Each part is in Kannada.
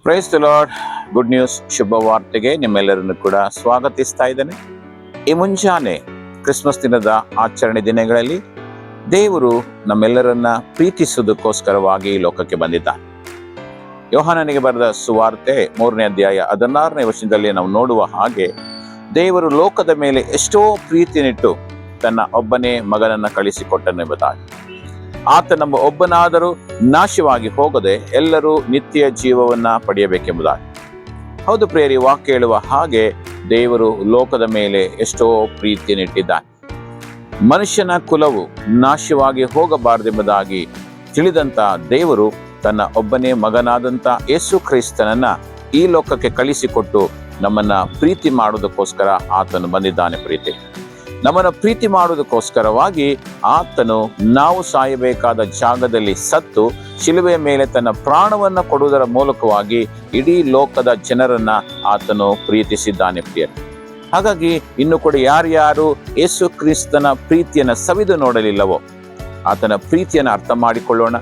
Price the lord. Good news, ಶುಭ ವಾರ್ತೆಗೆ ನಿಮ್ಮೆಲ್ಲರನ್ನು ಕೂಡ ಸ್ವಾಗತಿಸ್ತಾ ಇದ್ದೇನೆ. ಈ ಮುಂಜಾನೆ ಕ್ರಿಸ್ಮಸ್ ದಿನದ ಆಚರಣೆ ದಿನಗಳಲ್ಲಿ ದೇವರು ನಮ್ಮೆಲ್ಲರನ್ನ ಪ್ರೀತಿಸುವುದಕ್ಕೋಸ್ಕರವಾಗಿ ಈ ಲೋಕಕ್ಕೆ ಬಂದಿದ್ದಾನೆ. ಯೋಹಾನನಿಗೆ ಬರೆದ ಸುವಾರ್ತೆ 3ನೇ ಅಧ್ಯಾಯ 16ನೇ ವಚನದಲ್ಲಿ ನಾವು ನೋಡುವ ಹಾಗೆ, ದೇವರು ಲೋಕದ ಮೇಲೆ ಎಷ್ಟೋ ಪ್ರೀತಿಯನ್ನಿಟ್ಟು ತನ್ನ ಒಬ್ಬನೇ ಮಗನನ್ನ ಕಳಿಸಿಕೊಟ್ಟನೆಂಬುದಾಗಿ. ಆತ ನಮ್ಮ ಒಬ್ಬನಾದರೂ ನಾಶವಾಗಿ ಹೋಗದೆ ಎಲ್ಲರೂ ನಿತ್ಯ ಜೀವವನ್ನ ಪಡೆಯಬೇಕೆಂಬುದಾಗಿ. ಹೌದು ಪ್ರಿಯರಿ, ವಾಕ್ಯ ಹೇಳುವ ಹಾಗೆ ದೇವರು ಲೋಕದ ಮೇಲೆ ಎಷ್ಟೋ ಪ್ರೀತಿಯನ್ನಿಟ್ಟಿದ್ದಾನೆ. ಮನುಷ್ಯನ ಕುಲವು ನಾಶವಾಗಿ ಹೋಗಬಾರದೆಂಬುದಾಗಿ ತಿಳಿದಂತ ದೇವರು ತನ್ನ ಒಬ್ಬನೇ ಮಗನಾದಂತ ಯೇಸು ಕ್ರಿಸ್ತನನ್ನ ಈ ಲೋಕಕ್ಕೆ ಕಳಿಸಿಕೊಟ್ಟು ನಮ್ಮನ್ನ ಪ್ರೀತಿ ಮಾಡುವುದಕ್ಕೋಸ್ಕರ ಆತನು ಬಂದಿದ್ದಾನೆ. ನಮ್ಮನ್ನು ಪ್ರೀತಿ ಮಾಡುವುದಕ್ಕೋಸ್ಕರವಾಗಿ ಆತನು ನಾವು ಸಾಯಬೇಕಾದ ಜಾಗದಲ್ಲಿ ಸತ್ತು ಶಿಲುಬೆಯ ಮೇಲೆ ತನ್ನ ಪ್ರಾಣವನ್ನ ಕೊಡುವುದರ ಮೂಲಕವಾಗಿ ಇಡೀ ಲೋಕದ ಜನರನ್ನ ಆತನು ಪ್ರೀತಿಸಿದ್ದಾನೆ ಪ್ರಿಯರೇ. ಹಾಗಾಗಿ ಇನ್ನು ಕೂಡ ಯಾರ್ಯಾರು ಯೇಸು ಕ್ರಿಸ್ತನ ಪ್ರೀತಿಯನ್ನ ಸವಿದು ನೋಡಲಿಲ್ಲವೋ ಆತನ ಪ್ರೀತಿಯನ್ನು ಅರ್ಥ ಮಾಡಿಕೊಳ್ಳೋಣ.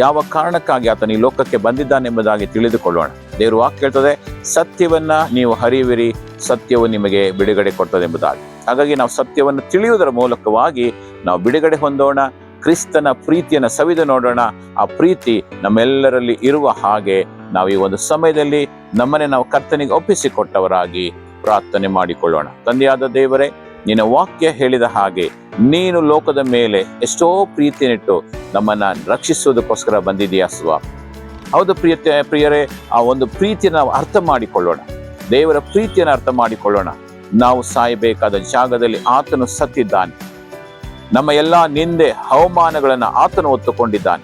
ಯಾವ ಕಾರಣಕ್ಕಾಗಿ ಆತನ ಈ ಲೋಕಕ್ಕೆ ಬಂದಿದ್ದಾನೆಂಬುದಾಗಿ ತಿಳಿದುಕೊಳ್ಳೋಣ. ದೇವರು ವಾಕ್ಯ ಹೇಳ್ತದೆ, ಸತ್ಯವನ್ನ ನೀವು ಹರಿಯುವಿರಿ, ಸತ್ಯವು ನಿಮಗೆ ಬಿಡುಗಡೆ ಕೊಡ್ತದೆ ಎಂಬುದಾಗಿ. ಹಾಗಾಗಿ ನಾವು ಸತ್ಯವನ್ನು ತಿಳಿಯುವುದರ ಮೂಲಕವಾಗಿ ನಾವು ಬಿಡುಗಡೆ ಹೊಂದೋಣ, ಕ್ರಿಸ್ತನ ಪ್ರೀತಿಯನ್ನು ಸವಿದು ನೋಡೋಣ. ಆ ಪ್ರೀತಿ ನಮ್ಮೆಲ್ಲರಲ್ಲಿ ಇರುವ ಹಾಗೆ ನಾವು ಈ ಒಂದು ಸಮಯದಲ್ಲಿ ನಮ್ಮನ್ನೇ ನಾವು ಕರ್ತನಿಗೆ ಒಪ್ಪಿಸಿಕೊಟ್ಟವರಾಗಿ ಪ್ರಾರ್ಥನೆ ಮಾಡಿಕೊಳ್ಳೋಣ. ತಂದೆಯಾದ ದೇವರೇ, ನಿನ್ನ ವಾಕ್ಯ ಹೇಳಿದ ಹಾಗೆ ನೀನು ಲೋಕದ ಮೇಲೆ ಎಷ್ಟೋ ಪ್ರೀತಿಯನ್ನಿಟ್ಟು ನಮ್ಮನ್ನ ರಕ್ಷಿಸುವುದಕ್ಕೋಸ್ಕರ ಬಂದಿದೆಯಾ ಸ್ವಾಮಿ. ಹೌದು ಪ್ರಿಯರೇ, ಆ ಒಂದು ಪ್ರೀತಿಯನ್ನು ನಾವು ಅರ್ಥ ಮಾಡಿಕೊಳ್ಳೋಣ. ದೇವರ ಪ್ರೀತಿಯನ್ನು ಅರ್ಥ ಮಾಡಿಕೊಳ್ಳೋಣ. ನಾವು ಸಾಯಬೇಕಾದ ಜಾಗದಲ್ಲಿ ಆತನು ಸತ್ತಿದ್ದಾನೆ. ನಮ್ಮ ಎಲ್ಲಾ ನಿಂದೆ ಅವಮಾನಗಳನ್ನು ಆತನು ಹೊತ್ತುಕೊಂಡಿದ್ದಾನೆ.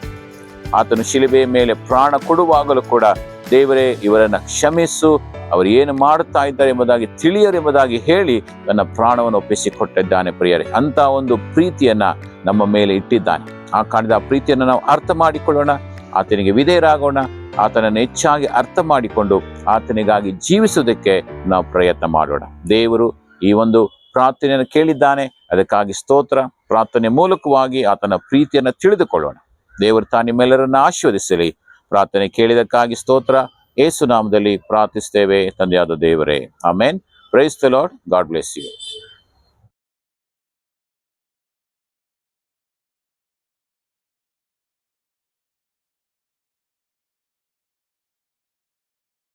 ಆತನು ಶಿಲುಬೆಯ ಮೇಲೆ ಪ್ರಾಣ ಕೊಡುವಾಗಲೂ ಕೂಡ ದೇವರೇ ಇವರನ್ನ ಕ್ಷಮಿಸು, ಅವರು ಏನು ಮಾಡುತ್ತಾ ಇದ್ದಾರೆ ಎಂಬುದಾಗಿ ತಿಳಿಯರೆಂಬುದಾಗಿ ಹೇಳಿ ತನ್ನ ಪ್ರಾಣವನ್ನು ಒಪ್ಪಿಸಿಕೊಟ್ಟಿದ್ದಾನೆ ಪ್ರಿಯರೇ. ಅಂತ ಒಂದು ಪ್ರೀತಿಯನ್ನ ನಮ್ಮ ಮೇಲೆ ಇಟ್ಟಿದ್ದಾನೆ. ಆ ಕಾರಣದ ಆ ಪ್ರೀತಿಯನ್ನು ನಾವು ಅರ್ಥ ಮಾಡಿಕೊಳ್ಳೋಣ, ಆತನಿಗೆ ವಿಧೇಯರಾಗೋಣ, ಆತನನ್ನು ಹೆಚ್ಚಾಗಿ ಅರ್ಥ ಮಾಡಿಕೊಂಡು ಆತನಿಗಾಗಿ ಜೀವಿಸುವುದಕ್ಕೆ ನಾವು ಪ್ರಯತ್ನ ಮಾಡೋಣ. ದೇವರು ಈ ಒಂದು ಪ್ರಾರ್ಥನೆಯನ್ನು ಕೇಳಿದ್ದಾನೆ, ಅದಕ್ಕಾಗಿ ಸ್ತೋತ್ರ. ಪ್ರಾರ್ಥನೆ ಮೂಲಕವಾಗಿ ಆತನ ಪ್ರೀತಿಯನ್ನು ತಿಳಿದುಕೊಳ್ಳೋಣ. ದೇವರು ನಿಮ್ಮೆಲ್ಲರನ್ನ ಆಶೀರ್ವದಿಸಲಿ. ಪ್ರಾರ್ಥನೆ ಕೇಳಿದಕ್ಕಾಗಿ ಸ್ತೋತ್ರ. ಯೇಸು ನಾಮದಲ್ಲಿ ಪ್ರಾರ್ಥಿಸ್ತೇವೆ ತಂದೆಯಾದ ದೇವರೇ, amen. Praise the Lord. God bless you.